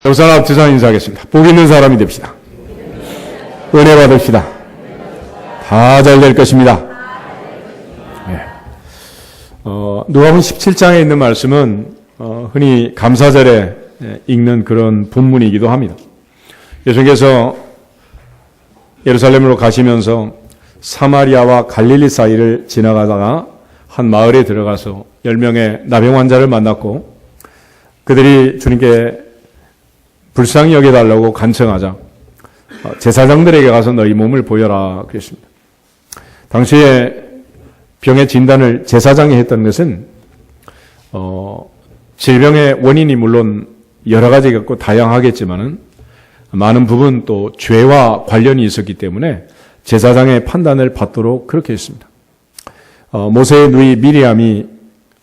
옆 사람 두 사람 인사하겠습니다. 복 있는 사람이 됩시다. 은혜 받읍시다. 다 잘 될 것입니다. 네. 누가복음 17장에 있는 말씀은 흔히 감사절에 읽는 그런 본문이기도 합니다. 예수님께서 예루살렘으로 가시면서 사마리아와 갈릴리 사이를 지나가다가 한 마을에 들어가서 10명의 나병 환자를 만났고 그들이 주님께 불쌍히 여겨달라고 간청하자 제사장들에게 가서 너희 몸을 보여라 그랬습니다. 당시에 병의 진단을 제사장이 했던 것은 질병의 원인이 물론 여러 가지가 있고 다양하겠지만은 많은 부분 또 죄와 관련이 있었기 때문에 제사장의 판단을 받도록 그렇게 했습니다. 모세의 누이 미리암이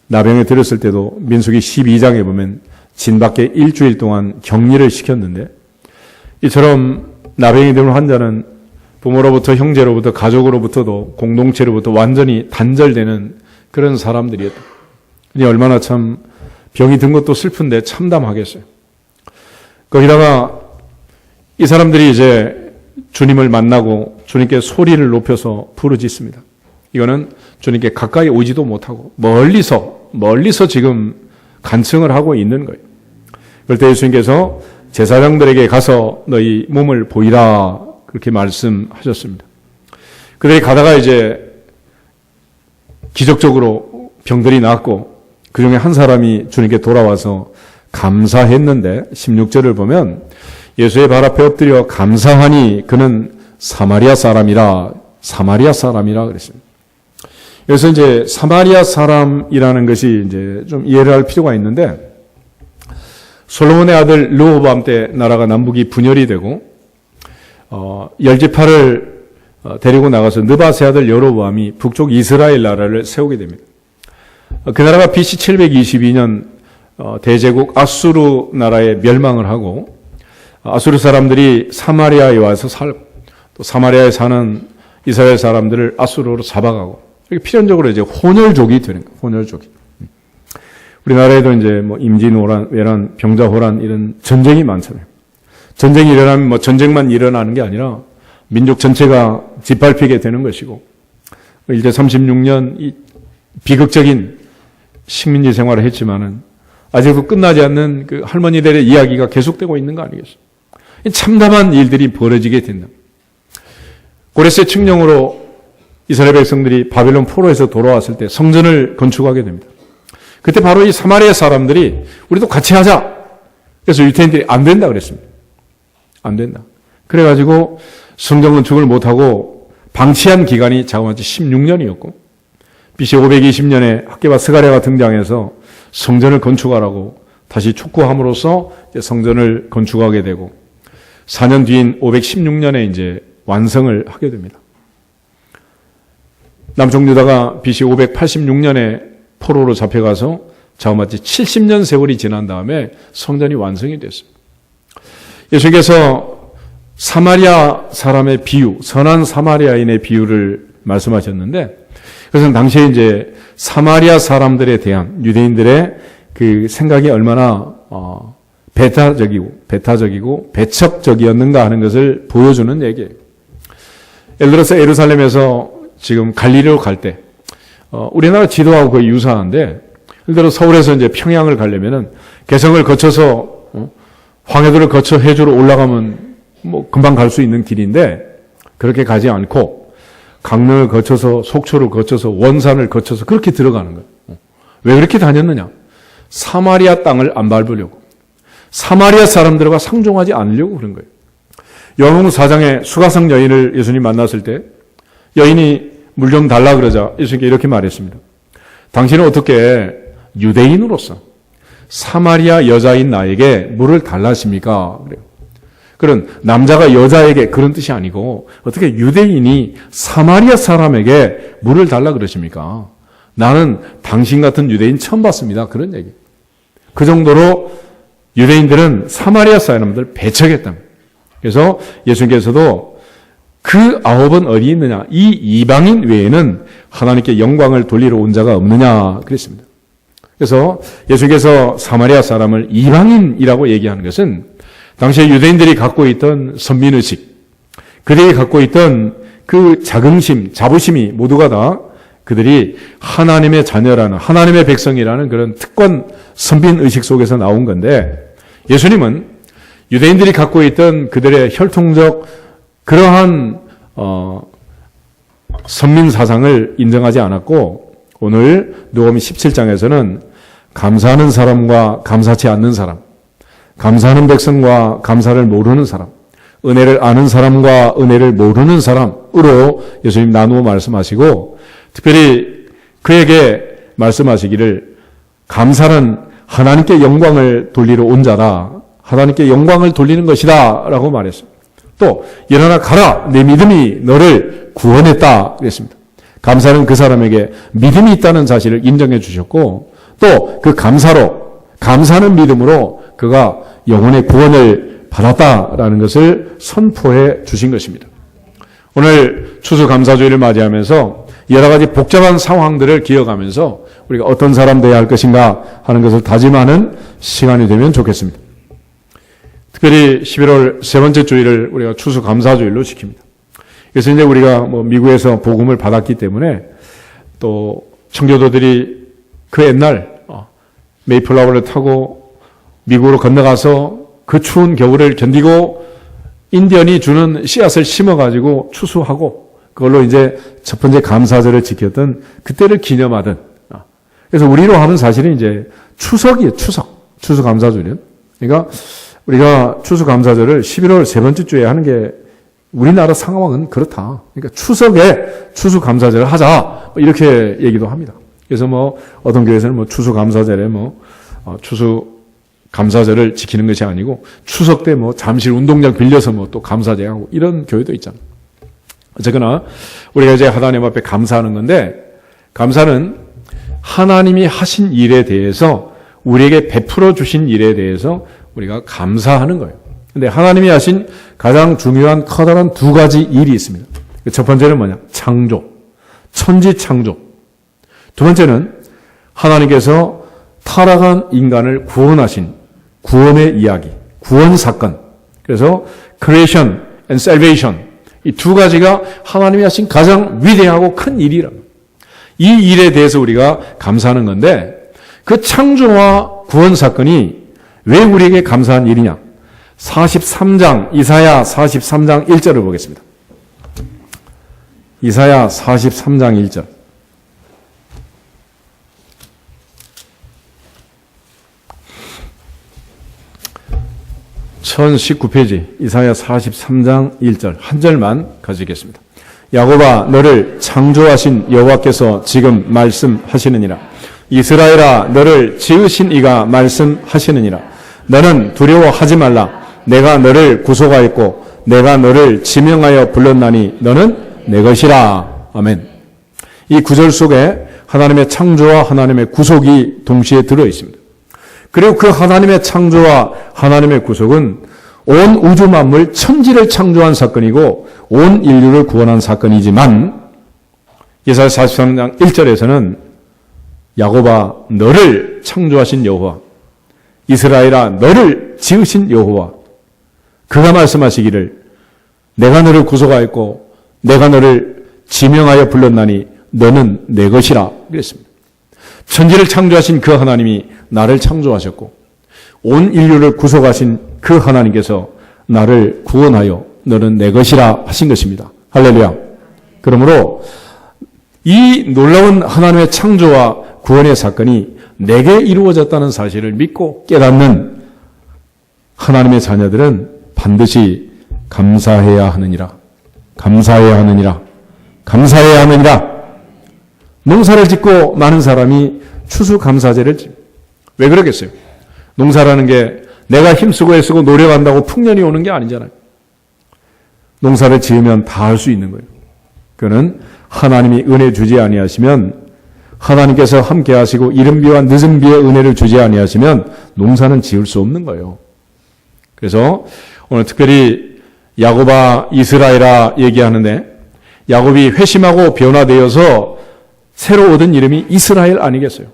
나병에 들었을 때도 민수기 12장에 보면 진밖에 일주일 동안 격리를 시켰는데 이처럼 나병이 든 환자는 부모로부터 형제로부터 가족으로부터도 공동체로부터 완전히 단절되는 그런 사람들이었다. 얼마나 참 병이 든 것도 슬픈데 참담하겠어요. 거기다가 이 사람들이 이제 주님을 만나고 주님께 소리를 높여서 부르짖습니다. 이거는 주님께 가까이 오지도 못하고 멀리서 지금 간청을 하고 있는 거예요. 그럴 때 예수님께서 제사장들에게 가서 너희 몸을 보이라 그렇게 말씀하셨습니다. 그들이 가다가 이제 기적적으로 병들이 낫고 그 중에 한 사람이 주님께 돌아와서 감사했는데 16절을 보면 예수의 발 앞에 엎드려 감사하니 그는 사마리아 사람이라 그랬습니다. 여기서 이제 사마리아 사람이라는 것이 이제 좀 이해를 할 필요가 있는데 솔로몬의 아들 르호보암 때 나라가 남북이 분열이 되고 열지파를 데리고 나가서 느바세 아들 여로보암이 북쪽 이스라엘 나라를 세우게 됩니다. 그 나라가 BC 722년 대제국 아수르 나라에 멸망을 하고 아수르 사람들이 사마리아에 와서 살고 또 사마리아에 사는 이스라엘 사람들을 아수르로 잡아가고 이렇게 필연적으로 이제 혼혈족이 되는 거예요. 혼혈족이. 우리나라에도 이제 뭐 임진호란, 외란, 병자호란 이런 전쟁이 많잖아요. 전쟁이 일어나면 뭐 전쟁만 일어나는 게 아니라 민족 전체가 짓밟히게 되는 것이고 일제 36년 이 비극적인 식민지 생활을 했지만은 아직도 끝나지 않는 그 할머니들의 이야기가 계속되고 있는 거 아니겠어요? 참담한 일들이 벌어지게 된다. 고레스 칙령으로 이스라엘 백성들이 바벨론 포로에서 돌아왔을 때 성전을 건축하게 됩니다. 그때 바로 이 사마리아 사람들이 우리도 같이 하자. 그래서 유대인들이 안 된다 그랬습니다. 안 된다. 그래가지고 성전 건축을 못하고 방치한 기간이 자그마치 16년이었고 BC 520년에 학개바 스가랴가 등장해서 성전을 건축하라고 다시 촉구함으로써 성전을 건축하게 되고 4년 뒤인 516년에 이제 완성을 하게 됩니다. 남쪽 유다가 BC 586년에 포로로 잡혀가서 자그마치 70년 세월이 지난 다음에 성전이 완성이 됐습니다. 예수께서 사마리아 사람의 비유, 선한 사마리아인의 비유를 말씀하셨는데 그것은 당시에 이제 사마리아 사람들에 대한 유대인들의 그 생각이 얼마나 배타적이고 배척적이었는가 하는 것을 보여주는 얘기예요. 예를 들어서 예루살렘에서 지금 갈릴리로 갈 때 우리나라 지도하고 거의 유사한데 예를 들어 서울에서 이제 평양을 가려면은 개성을 거쳐서 황해도를 거쳐 해주로 올라가면 뭐 금방 갈 수 있는 길인데 그렇게 가지 않고 강릉을 거쳐서 속초를 거쳐서 원산을 거쳐서 그렇게 들어가는 거예요. 왜 그렇게 다녔느냐? 사마리아 땅을 안 밟으려고. 사마리아 사람들과 상종하지 않으려고 그런 거예요. 요한복음 4장에 수가성 여인을 예수님 만났을 때 여인이 물 좀 달라 그러자 예수님께 이렇게 말했습니다. 당신은 어떻게 유대인으로서 사마리아 여자인 나에게 물을 달라십니까? 그래요. 그런 남자가 여자에게 그런 뜻이 아니고 어떻게 유대인이 사마리아 사람에게 물을 달라 그러십니까? 나는 당신 같은 유대인 처음 봤습니다. 그런 얘기. 그 정도로 유대인들은 사마리아 사람들 배척했다. 그래서 예수님께서도 그 9은 어디 있느냐? 이 이방인 외에는 하나님께 영광을 돌리러 온 자가 없느냐? 그랬습니다. 그래서 예수께서 사마리아 사람을 이방인이라고 얘기하는 것은 당시에 유대인들이 갖고 있던 선민의식, 그들이 갖고 있던 그 자긍심, 자부심이 모두가 다 그들이 하나님의 자녀라는, 하나님의 백성이라는 그런 특권 선민의식 속에서 나온 건데, 예수님은 유대인들이 갖고 있던 그들의 혈통적 그러한 선민 사상을 인정하지 않았고, 오늘 누가복음 17장에서는 감사하는 사람과 감사치 않는 사람, 감사하는 백성과 감사를 모르는 사람, 은혜를 아는 사람과 은혜를 모르는 사람으로 예수님 나누어 말씀하시고, 특별히 그에게 말씀하시기를 감사는 하나님께 영광을 돌리러 온 자다, 하나님께 영광을 돌리는 것이다 라고 말했습니다. 또 일어나 가라, 내 믿음이 너를 구원했다 그랬습니다. 감사는 그 사람에게 믿음이 있다는 사실을 인정해 주셨고, 또 그 감사는 믿음으로 그가 영혼의 구원을 받았다라는 것을 선포해 주신 것입니다. 오늘 추수감사주일을 맞이하면서 여러 가지 복잡한 상황들을 기억하면서 우리가 어떤 사람 되어야 할 것인가 하는 것을 다짐하는 시간이 되면 좋겠습니다. 특별히 11월 세 번째 주일을 우리가 추수감사주일로 지킵니다. 그래서 이제 우리가 미국에서 복음을 받았기 때문에 또 청교도들이 그 옛날 메이플라워를 타고 미국으로 건너가서 그 추운 겨울을 견디고 인디언이 주는 씨앗을 심어가지고 추수하고 그걸로 이제 첫 번째 감사절을 지켰던 그때를 기념하던, 그래서 우리로 하는 사실은 이제 추석이에요. 추수감사절은. 그러니까 우리가 추수감사절을 11월 세 번째 주에 하는 게 우리나라 상황은 그렇다. 그러니까 추석에 추수감사절을 하자 이렇게 얘기도 합니다. 그래서 어떤 교회에서는 추수감사절에 추수감사절을 지키는 것이 아니고 추석 때 잠실 운동장 빌려서 또 감사제하고 이런 교회도 있잖아요. 어쨌거나 우리가 이제 하나님 앞에 감사하는 건데, 감사는 하나님이 하신 일에 대해서, 우리에게 베풀어 주신 일에 대해서 우리가 감사하는 거예요. 근데 하나님이 하신 가장 중요한 커다란 두 가지 일이 있습니다. 첫 번째는 뭐냐? 창조. 천지 창조. 두 번째는 하나님께서 타락한 인간을 구원하신 구원의 이야기, 구원 사건. 그래서 creation and salvation. 이 두 가지가 하나님이 하신 가장 위대하고 큰 일이랍니다. 이 일에 대해서 우리가 감사하는 건데, 그 창조와 구원 사건이 왜 우리에게 감사한 일이냐? 43장, 이사야 43장 1절을 보겠습니다. 이사야 43장 1절. 1019페이지 이사야 43장 1절 한 절만 가지겠습니다. 야곱아, 너를 창조하신 여호와께서 지금 말씀하시느니라. 이스라엘아, 너를 지으신 이가 말씀하시느니라. 너는 두려워하지 말라. 내가 너를 구속하였고 내가 너를 지명하여 불렀나니 너는 내 것이라. 아멘. 이 구절 속에 하나님의 창조와 하나님의 구속이 동시에 들어 있습니다. 그리고 그 하나님의 창조와 하나님의 구속은 온 우주 만물 천지를 창조한 사건이고 온 인류를 구원한 사건이지만, 예사야 43장 1절에서는 야곱아, 너를 창조하신 여호와, 이스라엘아, 너를 지으신 여호와, 그가 말씀하시기를 내가 너를 구속하였고 내가 너를 지명하여 불렀나니 너는 내 것이라 그랬습니다. 천지를 창조하신 그 하나님이 나를 창조하셨고 온 인류를 구속하신 그 하나님께서 나를 구원하여 너는 내 것이라 하신 것입니다. 할렐루야. 그러므로 이 놀라운 하나님의 창조와 구원의 사건이 내게 이루어졌다는 사실을 믿고 깨닫는 하나님의 자녀들은 반드시 감사해야 하느니라. 감사해야 하느니라. 감사해야 하느니라. 농사를 짓고 많은 사람이 추수감사제를 집니다. 왜 그러겠어요? 농사라는 게 내가 힘쓰고 애쓰고 노력한다고 풍년이 오는 게 아니잖아요. 농사를 지으면 다 할 수 있는 거예요. 그는 하나님이 은혜 주지 아니하시면, 하나님께서 함께 하시고 이른 비와 늦은 비에 은혜를 주지 아니하시면 농사는 지을 수 없는 거예요. 그래서 오늘 특별히 야곱아, 이스라엘아 얘기하는데, 야곱이 회심하고 변화되어서 새로 얻은 이름이 이스라엘 아니겠어요?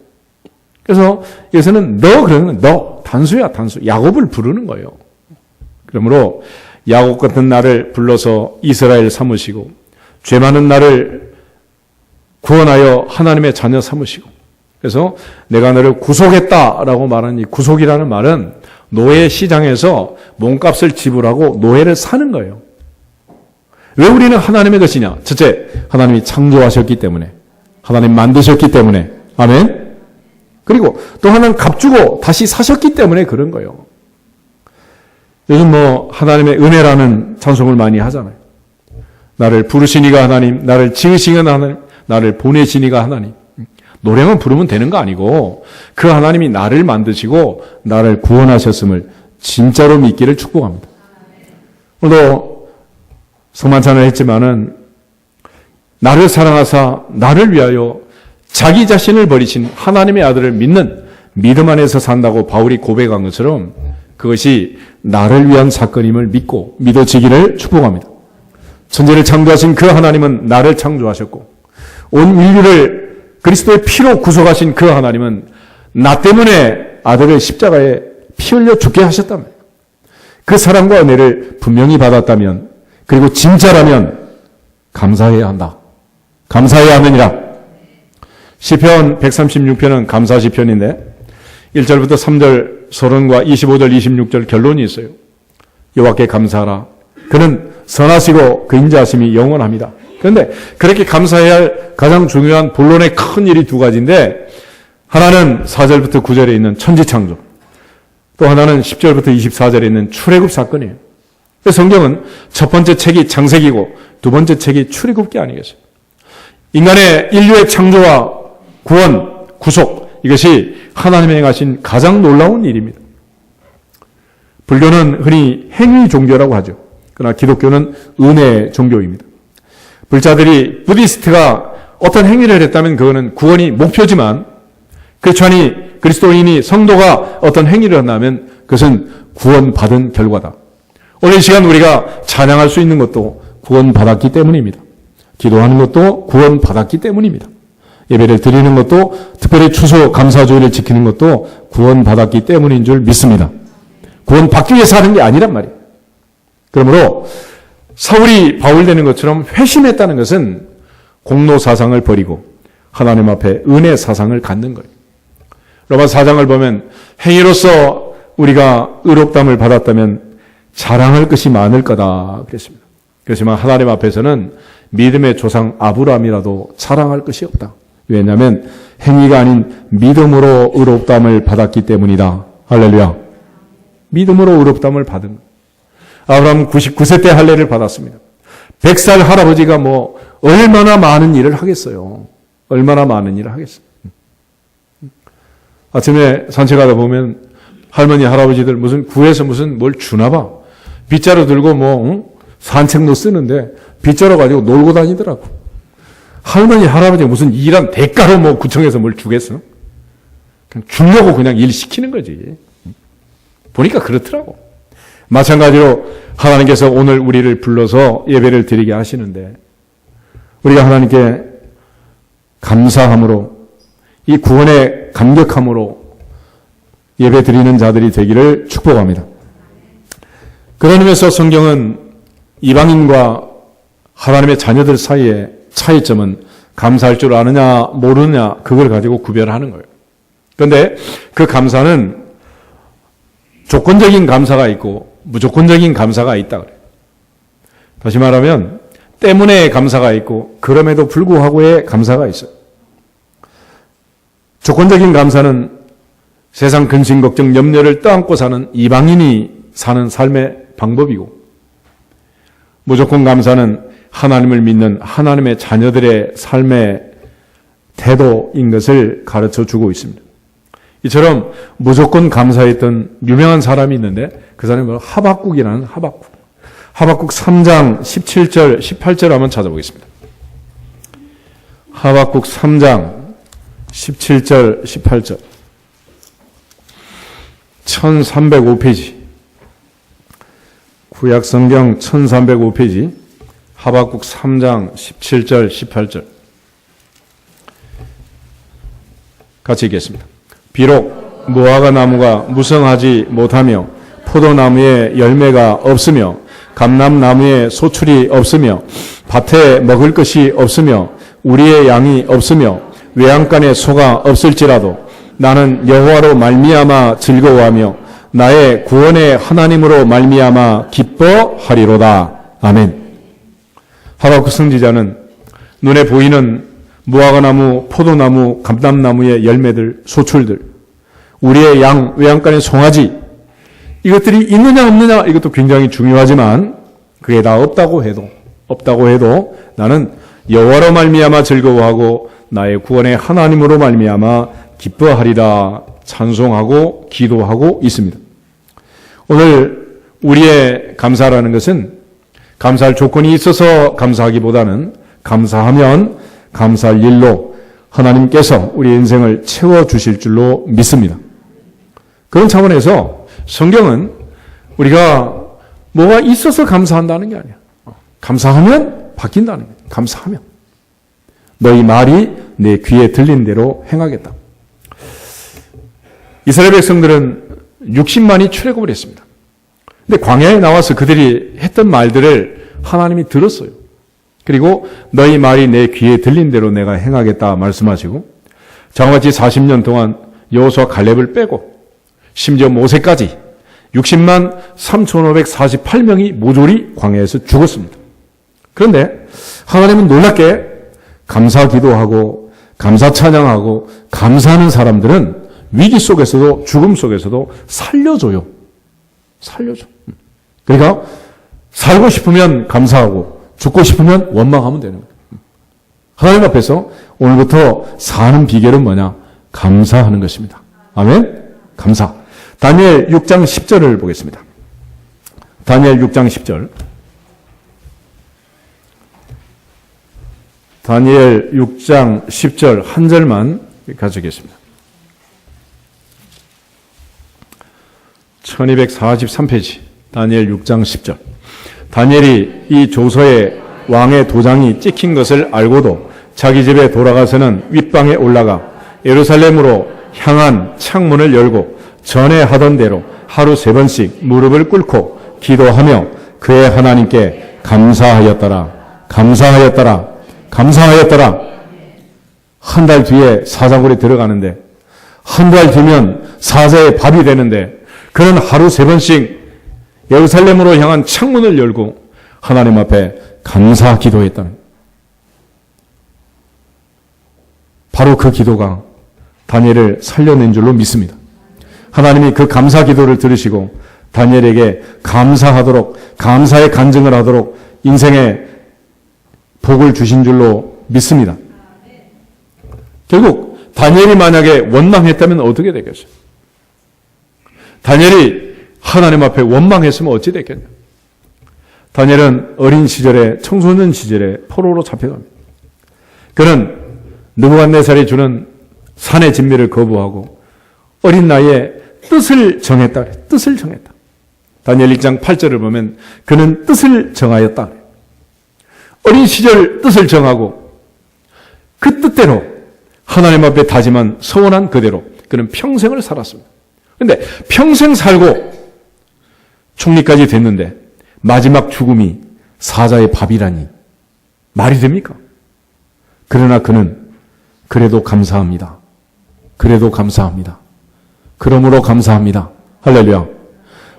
그래서 여기서는 너, 그러면 너, 단수야, 단수. 야곱을 부르는 거예요. 그러므로 야곱 같은 나를 불러서 이스라엘 삼으시고 죄 많은 나를 구원하여 하나님의 자녀 삼으시고, 그래서 내가 너를 구속했다라고 말하는 이 구속이라는 말은 노예 시장에서 몸값을 지불하고 노예를 사는 거예요. 왜 우리는 하나님의 것이냐? 첫째, 하나님이 창조하셨기 때문에, 하나님 만드셨기 때문에, 아멘. 그리고 또 하나는 값주고 다시 사셨기 때문에 그런 거예요. 요즘 하나님의 은혜라는 찬송을 많이 하잖아요. 나를 부르시니가 하나님, 나를 지으시니가 하나님, 나를 보내시니가 하나님. 노래만 부르면 되는 거 아니고 그 하나님이 나를 만드시고 나를 구원하셨음을 진짜로 믿기를 축복합니다. 오늘도 성만찬을 했지만은 나를 사랑하사 나를 위하여 자기 자신을 버리신 하나님의 아들을 믿는 믿음 안에서 산다고 바울이 고백한 것처럼 그것이 나를 위한 사건임을 믿고 믿어지기를 축복합니다. 천지를 창조하신 그 하나님은 나를 창조하셨고 온 인류를 그리스도의 피로 구속하신 그 하나님은 나 때문에 아들을 십자가에 피 흘려 죽게 하셨다면, 그 사랑과 은혜를 분명히 받았다면, 그리고 진짜라면 감사해야 한다. 감사해야 하느니라. 시편 136편은 감사 시편인데 1절부터 3절 서론과 25절 26절 결론이 있어요. 여호와께 감사하라. 그는 선하시고 그 인자하심이 영원합니다. 그런데 그렇게 감사해야 할 가장 중요한 본론의 큰 일이 두 가지인데, 하나는 4절부터 9절에 있는 천지창조, 또 하나는 10절부터 24절에 있는 출애굽 사건이에요. 성경은 첫 번째 책이 창세기고 두 번째 책이 출애굽기 아니겠어요? 인간의 인류의 창조와 구원, 구속, 이것이 하나님이 행하신 가장 놀라운 일입니다. 불교는 흔히 행위 종교라고 하죠. 그러나 기독교는 은혜 종교입니다. 불자들이 부디스트가 어떤 행위를 했다면 그거는 구원이 목표지만, 크리스찬이 그리스도인이 성도가 어떤 행위를 한다면 그것은 구원받은 결과다. 오늘 이 시간 우리가 찬양할 수 있는 것도 구원받았기 때문입니다. 기도하는 것도 구원받았기 때문입니다. 예배를 드리는 것도, 특별히 추수 감사주일을 지키는 것도 구원받았기 때문인 줄 믿습니다. 구원받기 위해서 하는 게 아니란 말이에요. 그러므로 사울이 바울 되는 것처럼 회심했다는 것은 공로 사상을 버리고 하나님 앞에 은혜 사상을 갖는 거예요. 로마 4장을 보면 행위로서 우리가 의롭다함을 받았다면 자랑할 것이 많을 거다 그랬습니다. 그렇지만 하나님 앞에서는 믿음의 조상 아브라함이라도 자랑할 것이 없다. 왜냐하면 행위가 아닌 믿음으로 의롭다함을 받았기 때문이다. 할렐루야. 믿음으로 의롭다함을 받은 거예요. 아브라함은 99세 때 할례를 받았습니다. 100살 할아버지가 얼마나 많은 일을 하겠어요. 얼마나 많은 일을 하겠어요. 아침에 산책하다 보면 할머니, 할아버지들 무슨 구에서 뭘 주나 봐. 빗자루 들고 산책로 쓰는데 빗자루 가지고 놀고 다니더라고. 할머니, 할아버지가 무슨 일한 대가로 구청에서 뭘 주겠어? 그냥 주려고 그냥 일 시키는 거지. 보니까 그렇더라고. 마찬가지로 하나님께서 오늘 우리를 불러서 예배를 드리게 하시는데 우리가 하나님께 감사함으로, 이 구원에 감격함으로 예배 드리는 자들이 되기를 축복합니다. 그런 의미에서 성경은 이방인과 하나님의 자녀들 사이의 차이점은 감사할 줄 아느냐 모르느냐 그걸 가지고 구별하는 거예요. 그런데 그 감사는 조건적인 감사가 있고 무조건적인 감사가 있다 그래요. 다시 말하면 때문에 감사가 있고 그럼에도 불구하고의 감사가 있어요. 조건적인 감사는 세상 근심, 걱정, 염려를 떠안고 사는 이방인이 사는 삶의 방법이고, 무조건 감사는 하나님을 믿는 하나님의 자녀들의 삶의 태도인 것을 가르쳐 주고 있습니다. 이처럼 무조건 감사했던 유명한 사람이 있는데 그 사람이 바로 하박국이라는 하박국 3장 17절 18절 한번 찾아보겠습니다. 하박국 3장 17절 18절 1305페이지 구약성경 1305페이지 하박국 3장 17절 18절 같이 읽겠습니다. 비록 무화과 나무가 무성하지 못하며 포도나무에 열매가 없으며 감람나무에 소출이 없으며 밭에 먹을 것이 없으며 우리의 양이 없으며 외양간에 소가 없을지라도 나는 여호와로 말미암아 즐거워하며 나의 구원의 하나님으로 말미암아 기뻐하리로다. 아멘. 하박국 선지자는 눈에 보이는 무화과나무, 포도나무, 감람나무의 열매들, 소출들, 우리의 양, 외양간의 송아지, 이것들이 있느냐 없느냐 이것도 굉장히 중요하지만 그게 다 없다고 해도 나는 여호와로 말미암아 즐거워하고 나의 구원의 하나님으로 말미암아 기뻐하리라 찬송하고 기도하고 있습니다. 오늘 우리의 감사라는 것은 감사할 조건이 있어서 감사하기보다는 감사하면 감사할 일로 하나님께서 우리 인생을 채워주실 줄로 믿습니다. 그런 차원에서 성경은 우리가 뭐가 있어서 감사한다는 게 아니야. 감사하면 바뀐다는 거야. 감사하면. 너희 말이 내 귀에 들린 대로 행하겠다. 이스라엘 백성들은 60만이 출애굽을 했습니다. 근데 광야에 나와서 그들이 했던 말들을 하나님이 들었어요. 그리고 너희 말이 내 귀에 들린 대로 내가 행하겠다 말씀하시고 장같이 40년 동안 여호수아 갈렙을 빼고 심지어 모세까지 60만 3,548명이 모조리 광야에서 죽었습니다. 그런데 하나님은 놀랍게 감사 기도하고 감사 찬양하고 감사하는 사람들은 위기 속에서도 죽음 속에서도 살려줘요. 살려줘. 그러니까 살고 싶으면 감사하고 죽고 싶으면 원망하면 되는 거예요. 하나님 앞에서 오늘부터 사는 비결은 뭐냐? 감사하는 것입니다. 아멘? 감사. 다니엘 6장 10절을 보겠습니다. 다니엘 6장 10절. 다니엘 6장 10절 한 절만 가져오겠습니다. 1243페이지 다니엘 6장 10절. 다니엘이 이 조서에 왕의 도장이 찍힌 것을 알고도 자기 집에 돌아가서는 윗방에 올라가 예루살렘으로 향한 창문을 열고 전에 하던 대로 하루 3번씩 무릎을 꿇고 기도하며 그의 하나님께 감사하였더라. 감사하였더라. 감사하였더라. 한 달 뒤에 사자굴에 들어가는데 한 달 뒤면 사자의 밥이 되는데 그는 하루 3번씩 예루살렘으로 향한 창문을 열고 하나님 앞에 감사 기도했다는 바로 그 기도가 다니엘을 살려낸 줄로 믿습니다. 하나님이 그 감사 기도를 들으시고 다니엘에게 감사하도록 감사의 간증을 하도록 인생의 복을 주신 줄로 믿습니다. 결국 다니엘이 만약에 원망했다면 어떻게 되겠어요? 다니엘이 하나님 앞에 원망했으면 어찌 됐겠냐? 다니엘은 어린 시절에 청소년 시절에 포로로 잡혀갑니다. 그는 느부갓네살이 주는 산의 진미를 거부하고 어린 나이에 뜻을 정했다. 뜻을 정했다. 다니엘 1장 8절을 보면 그는 뜻을 정하였다. 어린 시절 뜻을 정하고 그 뜻대로 하나님 앞에 다짐한 서원한 그대로 그는 평생을 살았습니다. 그런데 평생 살고 총리까지 됐는데 마지막 죽음이 사자의 밥이라니 말이 됩니까? 그러나 그는 그래도 감사합니다. 그래도 감사합니다. 그러므로 감사합니다. 할렐루야.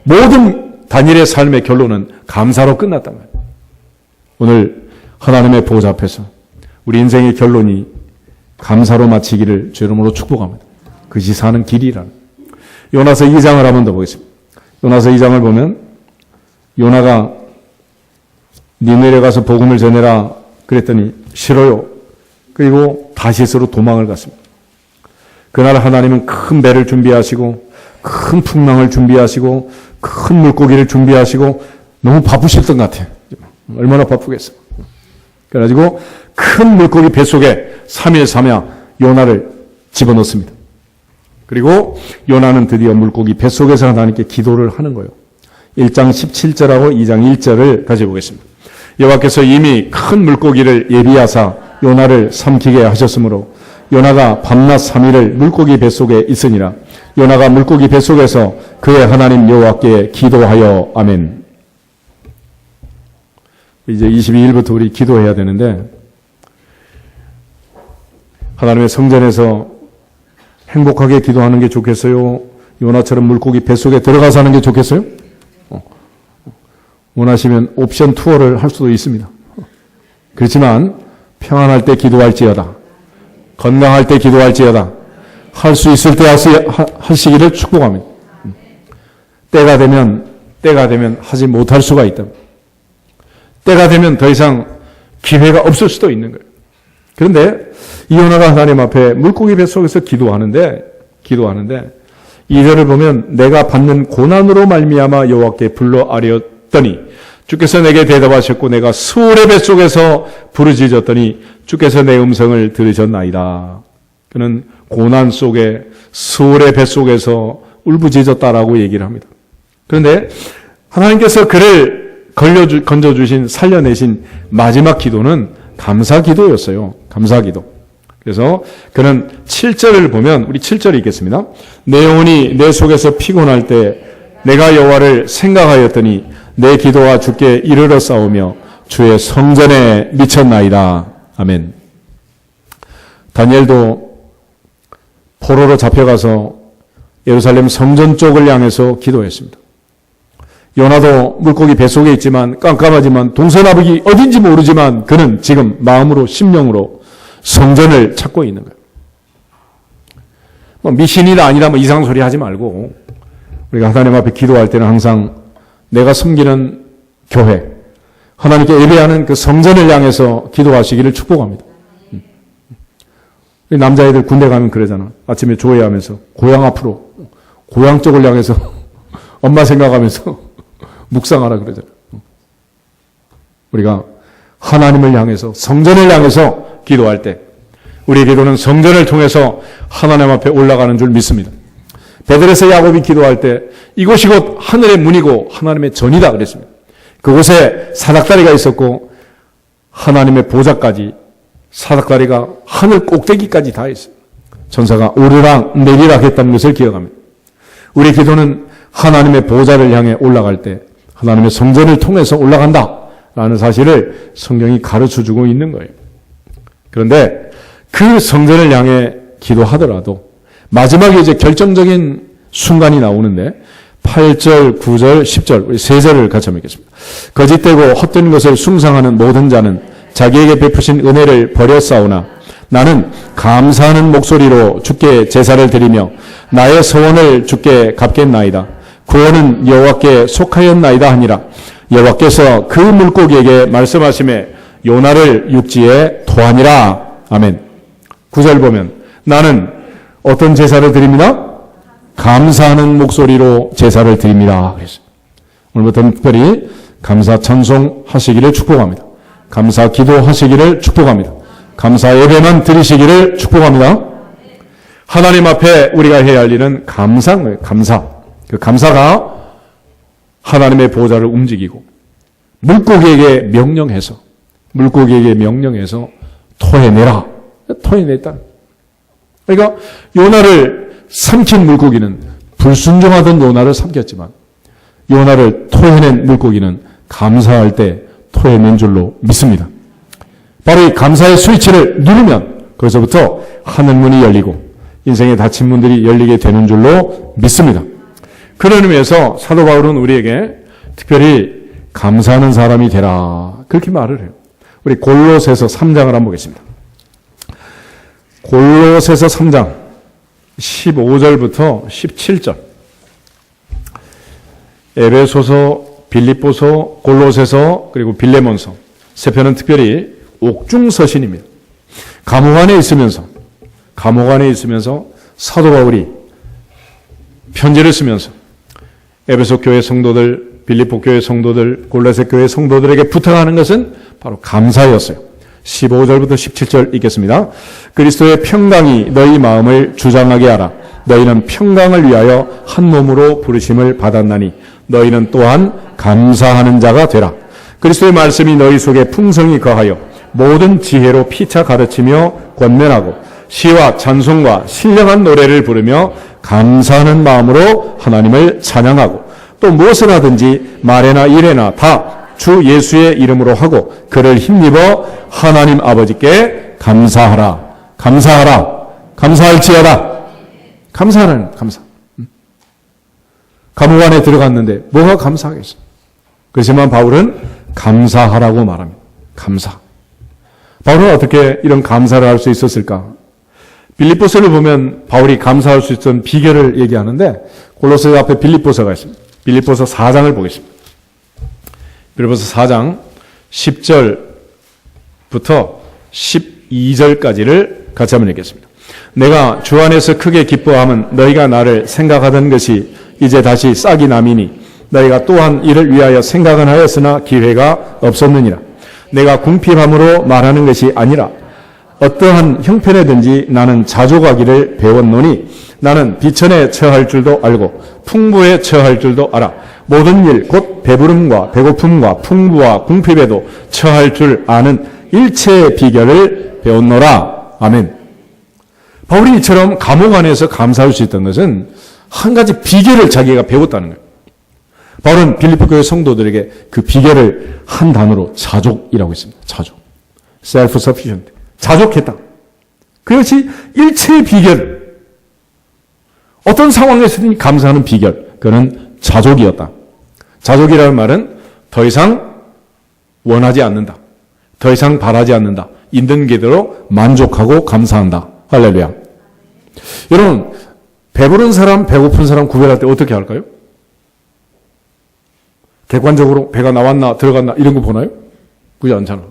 모든 다니엘의 삶의 결론은 감사로 끝났단 말이에요. 오늘 하나님의 보좌 앞에서 우리 인생의 결론이 감사로 마치기를 주 이름으로 축복합니다. 그것이 사는 길이라는. 요나서 2장을 한 번 더 보겠습니다. 요나서 2장을 보면 요나가 니느웨에 가서 복음을 전해라 그랬더니 싫어요. 그리고 다시스로 도망을 갔습니다. 그날 하나님은 큰 배를 준비하시고 큰 풍랑을 준비하시고 큰 물고기를 준비하시고 너무 바쁘셨던 것 같아요. 얼마나 바쁘겠어. 그래가지고 큰 물고기 뱃속에 3일 3야 요나를 집어넣습니다. 그리고 요나는 드디어 물고기 뱃속에서 하나님께 기도를 하는 거예요. 1장 17절하고 2장 1절을 가져보겠습니다. 여호와께서 이미 큰 물고기를 예비하사 요나를 삼키게 하셨으므로 요나가 밤낮 3일을 물고기 뱃속에 있으니라. 요나가 물고기 뱃속에서 그의 하나님 여호와께 기도하여 아멘. 이제 22일부터 우리 기도해야 되는데 하나님의 성전에서 행복하게 기도하는 게 좋겠어요? 요나처럼 물고기 뱃속에 들어가서 하는 게 좋겠어요? 원하시면 옵션 투어를 할 수도 있습니다. 그렇지만 평안할 때 기도할지어다. 건강할 때 기도할지어다. 할 수 있을 때 하시기를 축복합니다. 때가 되면 하지 못할 수가 있다. 때가 되면 더 이상 기회가 없을 수도 있는 거예요. 그런데 이 요나가 하나님 앞에 물고기 뱃속에서 기도하는데 2절을 보면 내가 받는 고난으로 말미암아 여호와께 불러 아뢰었더니 주께서 내게 대답하셨고 내가 수월의 뱃속에서 부르짖었더니 주께서 내 음성을 들으셨나이다. 그는 고난 속에 수월의 뱃속에서 울부짖었다라고 얘기를 합니다. 그런데 하나님께서 그를 건져주신 살려내신 마지막 기도는 감사기도였어요. 감사기도. 그래서 그는 7절을 보면 우리 7절이 있겠습니다. 내 영혼이 내 속에서 피곤할 때 내가 여호와를 생각하였더니 내 기도가 주께 이르러 싸우며 주의 성전에 미쳤나이다. 아멘. 다니엘도 포로로 잡혀가서 예루살렘 성전 쪽을 향해서 기도했습니다. 요나도 물고기 뱃속에 있지만 깜깜하지만 동서나북이 어딘지 모르지만 그는 지금 마음으로 심령으로 성전을 찾고 있는 거예요. 미신이나 아니라 이상한 소리 하지 말고 우리가 하나님 앞에 기도할 때는 항상 내가 섬기는 교회, 하나님께 예배하는 그 성전을 향해서 기도하시기를 축복합니다. 남자애들 군대 가면 그러잖아. 아침에 조회하면서 고향 앞으로, 고향 쪽을 향해서 엄마 생각하면서 묵상하라 그러잖아. 우리가 하나님을 향해서 성전을 향해서 기도할 때 우리의 기도는 성전을 통해서 하나님 앞에 올라가는 줄 믿습니다. 베들에서 야곱이 기도할 때 이곳이 곧 하늘의 문이고 하나님의 전이다 그랬습니다. 그곳에 사닥다리가 있었고 하나님의 보좌까지 사닥다리가 하늘 꼭대기까지 다 있어요. 전사가 오르락 내리락 했다는 것을 기억합니다. 우리 기도는 하나님의 보좌를 향해 올라갈 때 하나님의 성전을 통해서 올라간다라는 사실을 성경이 가르쳐주고 있는 거예요. 그런데 그 성전을 향해 기도하더라도 마지막에 이제 결정적인 순간이 나오는데 8절, 9절, 10절 우리 세 절을 같이 한번 읽겠습니다. 거짓되고 헛된 것을 숭상하는 모든 자는 자기에게 베푸신 은혜를 버렸사오나 나는 감사하는 목소리로 주께 제사를 드리며 나의 소원을 주께 갚겠나이다. 구원은 여호와께 속하였나이다 하니라. 여호와께서 그 물고기에게 말씀하시매 요나를 육지에 토하니라. 아멘. 9절 보면 나는 어떤 제사를 드립니다? 감사하는 목소리로 제사를 드립니다. 오늘부터는 특별히 감사 찬송 하시기를 축복합니다. 감사 기도 하시기를 축복합니다. 감사 예배만 드리시기를 축복합니다. 하나님 앞에 우리가 해야 할 일은 감사인 감사. 그 감사가 하나님의 보좌를 움직이고 물고기에게 명령해서 토해내라. 토해냈다. 그러니까 요나를 삼킨 물고기는 불순종하던 요나를 삼켰지만 요나를 토해낸 물고기는 감사할 때 토해낸 줄로 믿습니다. 바로 이 감사의 스위치를 누르면 거기서부터 하늘문이 열리고 인생의 닫힌 문들이 열리게 되는 줄로 믿습니다. 그런 의미에서 사도 바울은 우리에게 특별히 감사하는 사람이 되라 그렇게 말을 해요. 우리 골로새서 3장을 한번 보겠습니다. 골로새서 3장 15절부터 17절 에베소서, 빌립보서, 골로새서 그리고 빌레몬서 세 편은 특별히 옥중서신입니다. 감옥 안에 있으면서 사도 바울이 편지를 쓰면서 에베소 교회 성도들, 빌립보 교회 성도들, 골로새 교회 성도들에게 부탁하는 것은 바로 감사였어요. 15절부터 17절 읽겠습니다. 그리스도의 평강이 너희 마음을 주장하게 하라. 너희는 평강을 위하여 한 몸으로 부르심을 받았나니 너희는 또한 감사하는 자가 되라. 그리스도의 말씀이 너희 속에 풍성히 거하여 모든 지혜로 피차 가르치며 권면하고 시와 찬송과 신령한 노래를 부르며 감사하는 마음으로 하나님을 찬양하고 또 무엇을 하든지 말에나 일에나 다 주 예수의 이름으로 하고 그를 힘입어 하나님 아버지께 감사하라. 감사하라. 감사할지어다. 감사는 감사. 감옥 안에 들어갔는데 뭐가 감사하겠어? 그렇지만 바울은 감사하라고 말합니다. 감사. 바울은 어떻게 이런 감사를 할 수 있었을까? 빌립보서를 보면 바울이 감사할 수 있었던 비결을 얘기하는데 골로새 앞에 빌립보서가 있습니다. 빌립보서 4장을 보겠습니다. 빌립보서 4장 10절부터 12절까지를 같이 한번 읽겠습니다. 내가 주 안에서 크게 기뻐함은 너희가 나를 생각하던 것이 이제 다시 싹이 남이니 너희가 또한 이를 위하여 생각은 하였으나 기회가 없었느니라. 내가 궁핍함으로 말하는 것이 아니라 어떠한 형편에든지 나는 자족하기를 배웠노니 나는 비천에 처할 줄도 알고 풍부에 처할 줄도 알아. 모든 일 곧 배부름과 배고픔과 풍부와 궁핍에도 처할 줄 아는 일체의 비결을 배웠노라. 아멘. 바울이 이처럼 감옥 안에서 감사할 수 있던 것은 한 가지 비결을 자기가 배웠다는 거예요. 바울은 빌립보 교회 성도들에게 그 비결을 한 단어로 자족이라고 했습니다. 자족. self-sufficient. 자족했다. 그것이 일체의 비결. 어떤 상황에서든 감사하는 비결. 그는 자족이었다. 자족이라는 말은 더 이상 원하지 않는다. 더 이상 바라지 않는다. 있는 그대로 만족하고 감사한다. 할렐루야. 여러분, 배부른 사람, 배고픈 사람 구별할 때 어떻게 할까요? 객관적으로 배가 나왔나 들어갔나 이런 거 보나요? 그지 않잖아.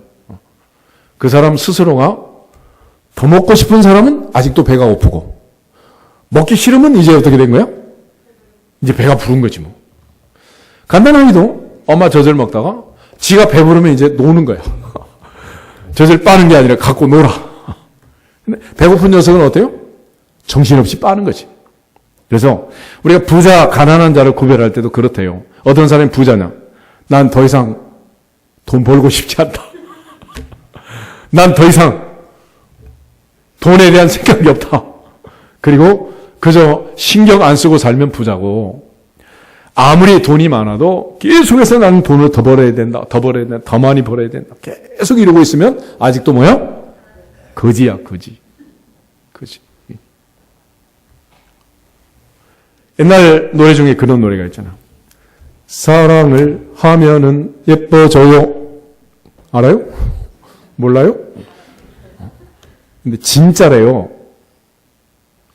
그 사람 스스로가 더 먹고 싶은 사람은 아직도 배가 고프고 먹기 싫으면 이제 어떻게 된 거야? 이제 배가 부른 거지 뭐. 간단하게도 엄마 젖을 먹다가 지가 배부르면 이제 노는 거야. 젖을 빠는 게 아니라 갖고 놀아. 근데 배고픈 녀석은 어때요? 정신없이 빠는 거지. 그래서 우리가 부자, 가난한 자를 구별할 때도 그렇대요. 어떤 사람이 부자냐? 난 더 이상 돈 벌고 싶지 않다. 난 더 이상 돈에 대한 생각이 없다. 그리고 그저 신경 안 쓰고 살면 부자고 아무리 돈이 많아도 계속해서 나는 돈을 더 벌어야 된다. 더 벌어야 된다. 더 많이 벌어야 된다. 계속 이러고 있으면 아직도 뭐야? 거지야, 거지. 거지. 옛날 노래 중에 그런 노래가 있잖아. 사랑을 하면은 예뻐져요. 알아요? 몰라요? 근데 진짜래요.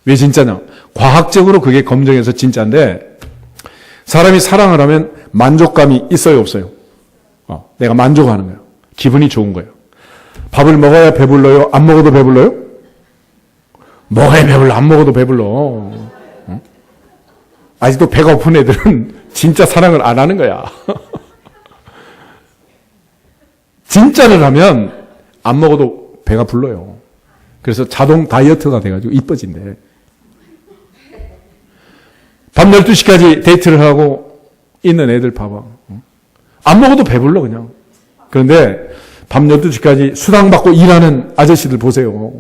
왜 진짜냐? 과학적으로 그게 검증해서 진짜인데 사람이 사랑을 하면 만족감이 있어요, 없어요? 내가 만족하는 거예요. 기분이 좋은 거예요. 밥을 먹어야 배불러요? 안 먹어도 배불러요? 먹어야 배불러. 안 먹어도 배불러. 아직도 배가 고픈 애들은 진짜 사랑을 안 하는 거야. 진짜를 하면 안 먹어도 배가 불러요. 그래서 자동 다이어트가 돼가지고 이뻐진대. 밤 12시까지 데이트를 하고 있는 애들 봐봐. 안 먹어도 배불러 그냥. 그런데 밤 12시까지 수당 받고 일하는 아저씨들 보세요.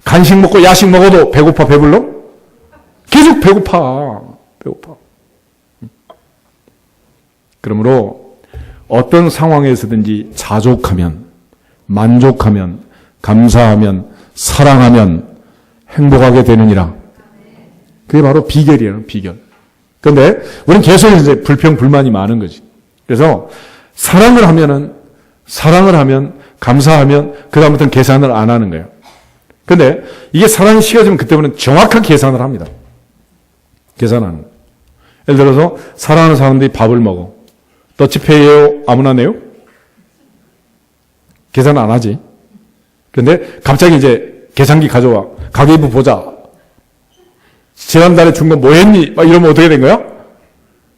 간식 먹고 야식 먹어도 배고파 배불러? 계속 배고파. 배고파. 그러므로 어떤 상황에서든지 자족하면, 만족하면, 감사하면, 사랑하면 행복하게 되느니라. 그게 바로 비결이에요, 비결. 그런데 우리는 계속 이제 불평, 불만이 많은 거지. 그래서 사랑을 하면, 감사하면, 그다음부터는 계산을 안 하는 거예요. 근데 이게 사랑이 식어지면 그때부터는 정확한 계산을 합니다. 계산하는 거예요. 예를 들어서 사랑하는 사람들이 밥을 먹어. 더치페이예요? 아무나 내요? 계산 안 하지. 그런데 갑자기 이제 계산기 가져와. 가계부 보자. 지난달에 준 거 뭐 했니? 막 이러면 어떻게 된 거야?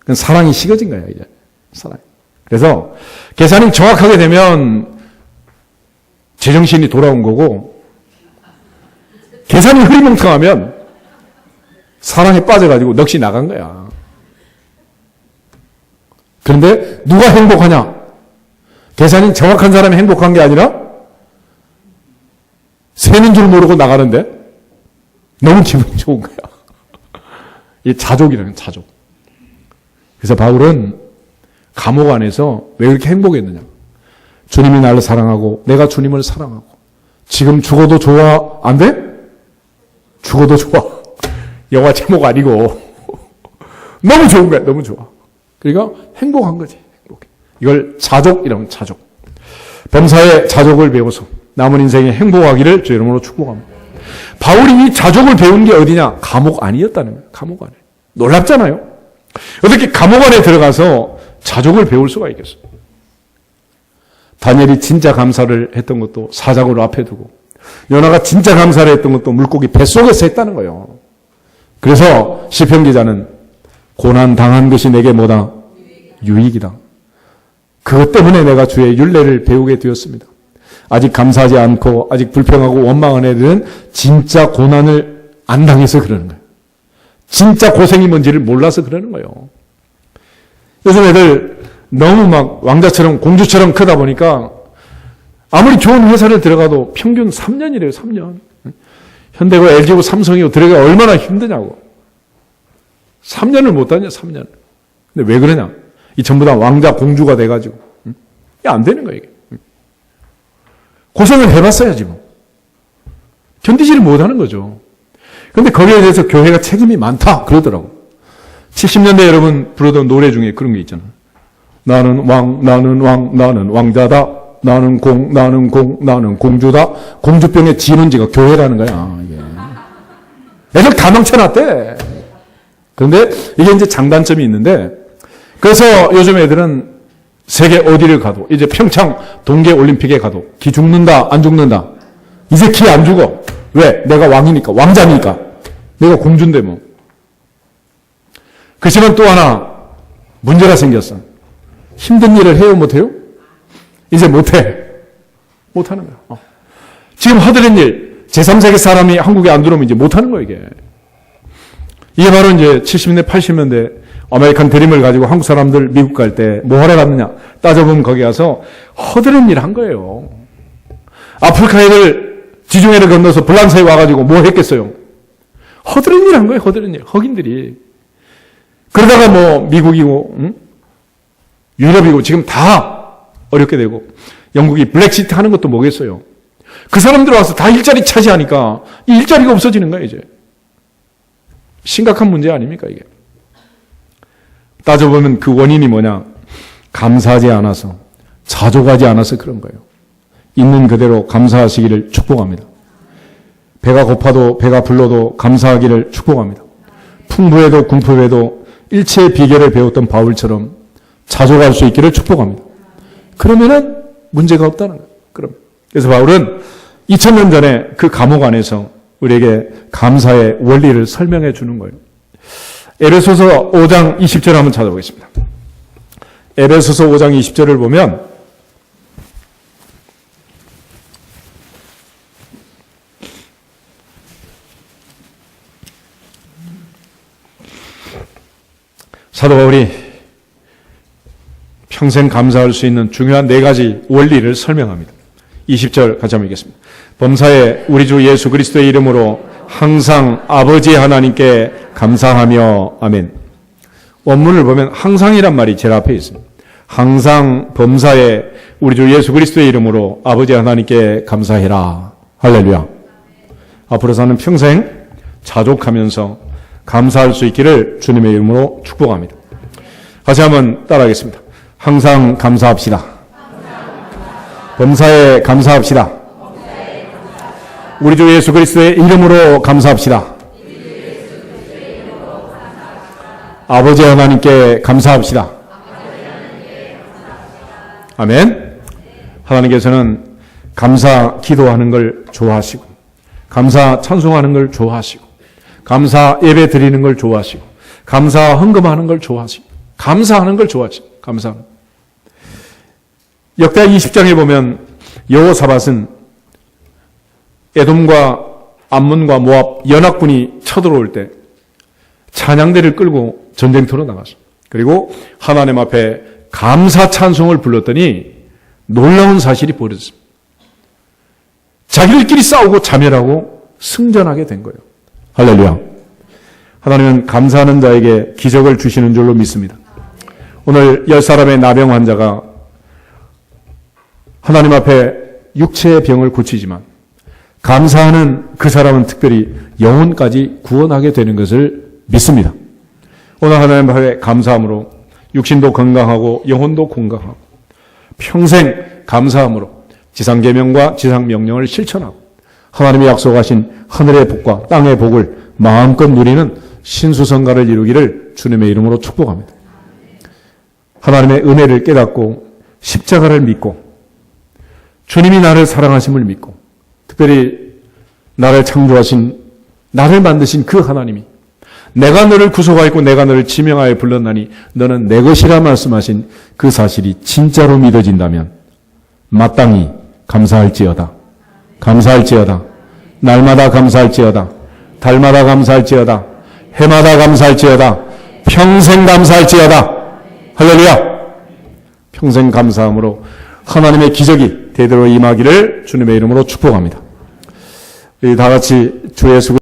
그건 사랑이 식어진 거야, 이제. 사랑. 그래서 계산이 정확하게 되면 제정신이 돌아온 거고, 계산이 흐리멍텅하면 사랑에 빠져가지고 넋이 나간 거야. 그런데 누가 행복하냐? 계산이 정확한 사람이 행복한 게 아니라 세는 줄 모르고 나가는데 너무 기분이 좋은 거야. 이 자족이라는 자족. 그래서 바울은 감옥 안에서 왜 그렇게 행복했느냐. 주님이 나를 사랑하고 내가 주님을 사랑하고 지금 죽어도 좋아? 안 돼? 죽어도 좋아. 영화 제목 아니고 너무 좋은 거야. 너무 좋아. 그러니까 행복한 거지. 행복해. 이걸 자족이라면 자족. 범사의 자족을 배워서 남은 인생에 행복하기를 주 이름으로 축복합니다. 바울이 이 자족을 배운 게 어디냐? 감옥 안이었다는 거예요. 감옥 안에. 놀랍잖아요. 어떻게 감옥 안에 들어가서 자족을 배울 수가 있겠어요? 다니엘이 진짜 감사를 했던 것도 사자굴 앞에 두고 요나가 진짜 감사를 했던 것도 물고기 뱃속에서 했다는 거예요. 그래서 시편 기자는 고난 당한 것이 내게 뭐다? 유익이다. 그것 때문에 내가 주의 율례를 배우게 되었습니다. 아직 감사하지 않고 아직 불평하고 원망한 애들은 진짜 고난을 안 당해서 그러는 거예요. 진짜 고생이 뭔지를 몰라서 그러는 거예요. 요즘 애들 너무 막 왕자처럼 공주처럼 크다 보니까 아무리 좋은 회사를 들어가도 평균 3년이래요. 3년. 현대고 LG고 삼성이고 들어가기 얼마나 힘드냐고. 3년을 못 다녀. 3년. 근데 왜 그러냐. 이 전부 다 왕자 공주가 돼가지고 이게 안 되는 거예요. 이게. 고생을 해봤어야지 뭐. 견디지를 못하는 거죠. 그런데 거기에 대해서 교회가 책임이 많다 그러더라고. 70년대 여러분 부르던 노래 중에 그런 게 있잖아요. 나는 왕, 나는 왕, 나는 왕자다. 나는 공, 나는 공, 나는 공주다. 공주병의 진원지가 교회라는 거야. 이게. 애들 다 망쳐놨대. 그런데 이게 이제 장단점이 있는데, 그래서 요즘 애들은 세계 어디를 가도, 이제 평창 동계올림픽에 가도 기 죽는다, 안 죽는다. 이제 기 안 죽어. 왜? 내가 왕이니까, 왕자니까. 내가 공주인데 뭐. 그렇지만 또 하나 문제가 생겼어. 힘든 일을 해요, 못해요? 이제 못해. 못하는 거야. 지금 하드린 일, 제3세계 사람이 한국에 안 들어오면 이제 못하는 거야, 이게. 이게 바로 이제 70년대, 80년대 아메리칸 드림을 가지고 한국 사람들 미국 갈 때 뭐 하러 갔느냐. 따져보면 거기 가서 허드렛 일 한 거예요. 아프리카 애들 지중해를 건너서 불란서에 와가지고 뭐 했겠어요? 허드렛 일 한 거예요, 허드렛 일. 흑인들이. 그러다가 뭐 미국이고, 유럽이고 지금 다 어렵게 되고 영국이 블랙시트 하는 것도 뭐겠어요. 그 사람들 와서 다 일자리 차지하니까 이 일자리가 없어지는 거예요, 이제. 심각한 문제 아닙니까, 이게? 따져보면 그 원인이 뭐냐? 감사하지 않아서, 자족하지 않아서 그런 거예요. 있는 그대로 감사하시기를 축복합니다. 배가 고파도 배가 불러도 감사하기를 축복합니다. 풍부해도 궁핍해도 일체의 비결을 배웠던 바울처럼 자족할 수 있기를 축복합니다. 그러면은 문제가 없다는 거예요. 그래서 바울은 2000년 전에 그 감옥 안에서 우리에게 감사의 원리를 설명해 주는 거예요. 에베소서 5장 20절 한번 찾아보겠습니다. 에베소서 5장 20절을 보면 사도 바울이 평생 감사할 수 있는 중요한 4가지 원리를 설명합니다. 20절 같이 한번 읽겠습니다. 범사에 우리 주 예수 그리스도의 이름으로 항상 아버지 하나님께 감사하며 아멘. 원문을 보면 항상이란 말이 제일 앞에 있습니다. 항상 범사에 우리 주 예수 그리스도의 이름으로 아버지 하나님께 감사해라. 할렐루야. 앞으로 사는 평생 자족하면서 감사할 수 있기를 주님의 이름으로 축복합니다. 다시 한번 따라하겠습니다. 항상 감사합시다. 범사에 감사합시다. 우리 주 예수 그리스도의 이름으로 감사합시다. 아버지 하나님께 감사합시다. 아멘. 하나님께서는 감사 기도하는 걸 좋아하시고, 감사 찬송하는 걸 좋아하시고, 감사 예배 드리는 걸 좋아하시고, 감사 헌금하는 걸 좋아하시고, 감사하는 걸 좋아하시고, 감사하는. 역대하 20장에 보면 여호사밧은 에돔과 암몬과 모압 연합군이 쳐들어올 때 찬양대를 끌고 전쟁터로 나갔어. 그리고 하나님 앞에 감사 찬송을 불렀더니 놀라운 사실이 벌어졌습니다. 자기들끼리 싸우고 자멸하고 승전하게 된 거예요. 할렐루야. 하나님은 감사하는 자에게 기적을 주시는 줄로 믿습니다. 오늘 10사람의 나병 환자가 하나님 앞에 육체의 병을 고치지만 감사하는 그 사람은 특별히 영혼까지 구원하게 되는 것을 믿습니다. 오늘 하나님 앞에 감사함으로 육신도 건강하고 영혼도 건강하고 평생 감사함으로 지상계명과 지상명령을 실천하고 하나님이 약속하신 하늘의 복과 땅의 복을 마음껏 누리는 신수성가를 이루기를 주님의 이름으로 축복합니다. 하나님의 은혜를 깨닫고 십자가를 믿고 주님이 나를 사랑하심을 믿고 특별히 나를 창조하신 나를 만드신 그 하나님이 내가 너를 구속하였고 내가 너를 지명하여 불렀나니 너는 내 것이라 말씀하신 그 사실이 진짜로 믿어진다면 마땅히 감사할지어다. 감사할지어다. 날마다 감사할지어다. 달마다 감사할지어다. 해마다 감사할지어다. 평생 감사할지어다. 할렐루야. 평생 감사함으로 하나님의 기적이 대대로 임하기를 주님의 이름으로 축복합니다. 우리 다 같이 주의 수고